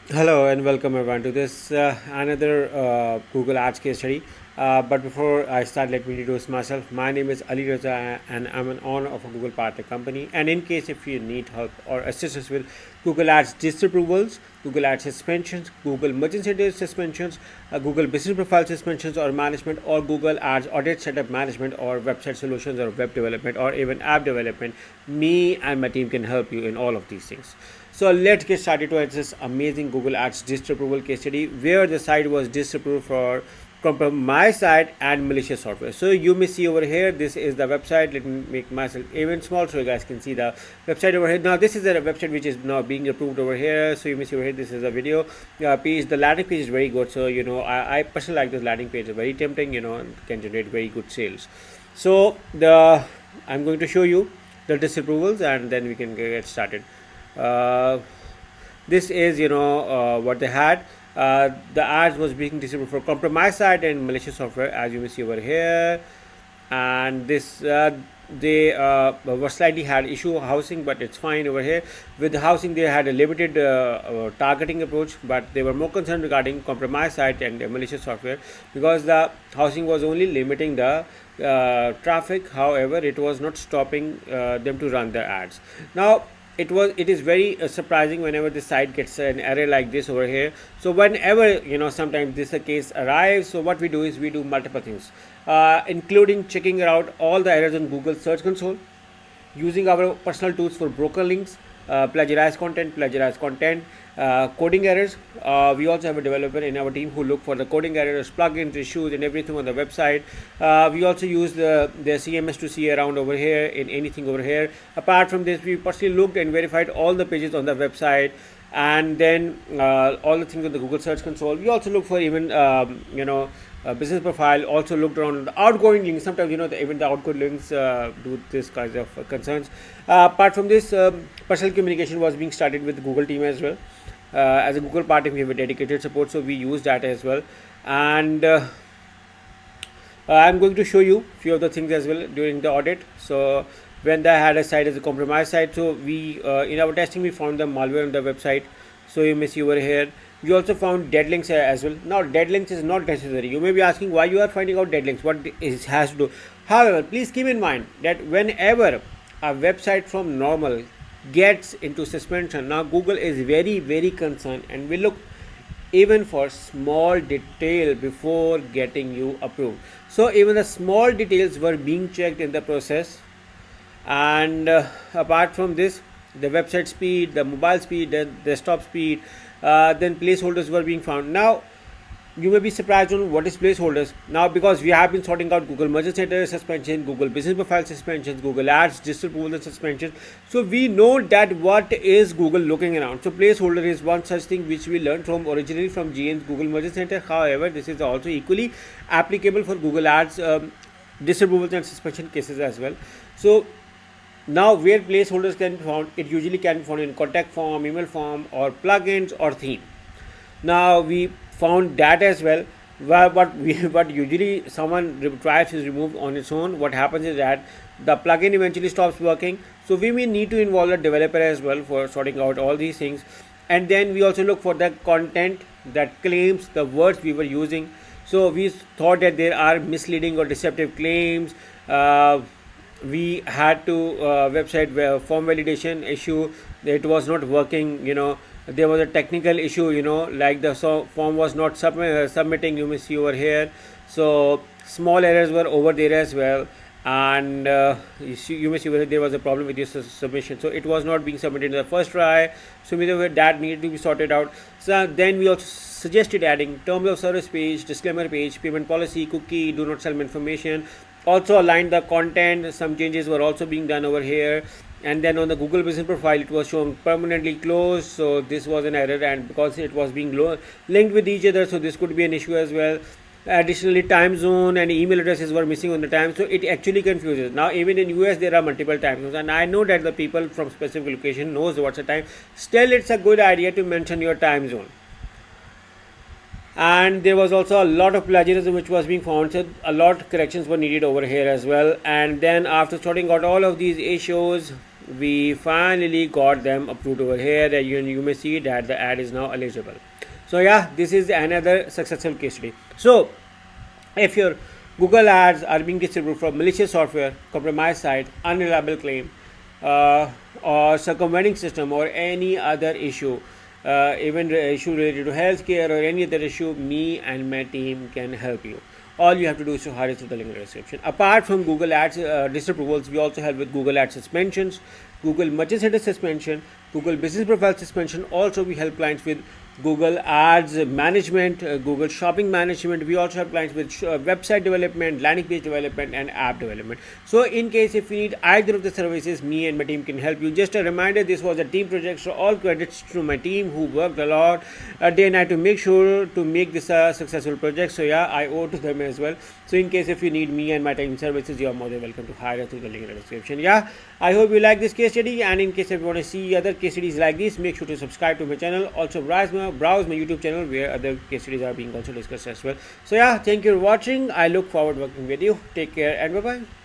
Hello and welcome everyone to this another Google Ads case study. But before I start, let me introduce myself. My name is Ali Raza and I'm an owner of a Google partner company. And in case if you need help or assistance with Google Ads disapprovals, Google Ads suspensions, Google Merchant Center suspensions, Google Business Profile suspensions or management, or Google Ads audit setup management, or website solutions or web development, or even app development, me and my team can help you in all of these things. So let's get started to this amazing Google Ads disapproval case study where the site was disapproved for compromised site and malicious software. So you may see over here, this is the website. Let me make myself even small so you guys can see the website over here. Now this is a website which is now being approved over here. So you may see over here, this is a video page. The landing page is very good. So I personally like this landing page. It's very tempting, and can generate very good sales. So I'm going to show you the disapprovals and then we can get started. uh, this is what they had. The ads was being distributed for compromised site and malicious software, as you may see over here. And this they were slightly had issue housing, but it's fine over here. With the housing, they had a limited targeting approach, but they were more concerned regarding compromised site and malicious software, because the housing was only limiting the traffic. However, it was not stopping them to run their ads. Now it is very surprising whenever the site gets an error like this over here. So whenever sometimes this case arrives, so what we do is we do multiple things, including checking out all the errors on Google Search Console, using our personal tools for broken links, plagiarized content, coding errors. We also have a developer in our team who look for the coding errors, plugins, issues, and everything on the website. We also use the CMS to see around over here in anything over here. Apart from this, we personally looked and verified all the pages on the website, and then all the things on the Google Search Console. We also look for even business profile. Also looked around the outgoing links. Sometimes even the outgoing links do this kinds of concerns. Apart from this, personal communication was being started with the Google team as well. As a Google partner, we have a dedicated support, so we use that as well. And I'm going to show you few of the things as well during the audit. So when they had a site as a compromised site, so we in our testing we found the malware on the website. So you may see over here. We also found dead links as well. Now dead links is not necessary. You may be asking why you are finding out dead links. What it has to do. However, please keep in mind that whenever a website from normal gets into suspension, now Google is very concerned and will look even for small detail before getting you approved. So even the small details were being checked in the process. And apart from this, the website speed, the mobile speed, the desktop speed, then placeholders were being found. Now you may be surprised on what is placeholders. Now because we have been sorting out Google Merchant Center suspension, Google Business Profile suspensions, Google Ads disapproval suspensions, so we know that what is Google looking around. So placeholder is one such thing which we learned from originally from GN's Google Merchant Center. However, this is also equally applicable for Google Ads disapprovals and suspension cases as well. So now where placeholders can be found, it usually can be found in contact form, email form, or plugins or theme. Now we found that as well. But usually someone tries to remove on its own. What happens is that the plugin eventually stops working. So we may need to involve the developer as well for sorting out all these things. And then we also look for the content that claims the words we were using. So we thought that there are misleading or deceptive claims. We had to website form validation issue. It was not working. There was a technical issue. Like the form was not submitting. You may see over here. So small errors were over there as well. And you may see whether there was a problem with this submission. So it was not being submitted in the first try. So that needed to be sorted out. So then we also suggested adding terms of service page, disclaimer page, payment policy, cookie, do not sell information. Also aligned the content. Some changes were also being done over here. And then on the Google Business Profile, it was shown permanently closed. So this was an error, and because it was being linked with each other, so this could be an issue as well. Additionally, time zone and email addresses were missing on the time, so it actually confuses. Now even in US there are multiple time zones, and I know that the people from specific location knows what's the time. Still, it's a good idea to mention your time zone. And there was also a lot of plagiarism which was being found, so a lot of corrections were needed over here as well. And then after sorting out all of these issues, we finally got them approved over here. You may see that the ad is now eligible. So yeah, this is another successful case study. So if your Google ads are being distributed from malicious software, compromised site, unreliable claim, or circumventing system, or any other issue, even issue related to healthcare or any other issue, me and my team can help you. All you have to do is to hire us through the link in the description. Apart from Google Ads disapprovals, we also help with Google Ads suspensions, Google merchant status suspension, Google business profile suspension. Also, we help clients with Google Ads management, Google shopping management. We also have clients with website development, landing page development, and app development. So in case if you need either of the services, me and my team can help you. Just a reminder, this was a team project, so all credits to my team who worked a lot day and night to make sure to make this a successful project. So yeah, I owe to them as well. So in case if you need me and my team services, you are more than welcome to hire us through the link in the description. Yeah, I hope you like this case study, and in case if you want to see other case studies like this, make sure to subscribe to my channel. Also browse my YouTube channel where other case studies are being also discussed as well. So yeah, thank you for watching. I look forward to working with you. Take care and bye bye.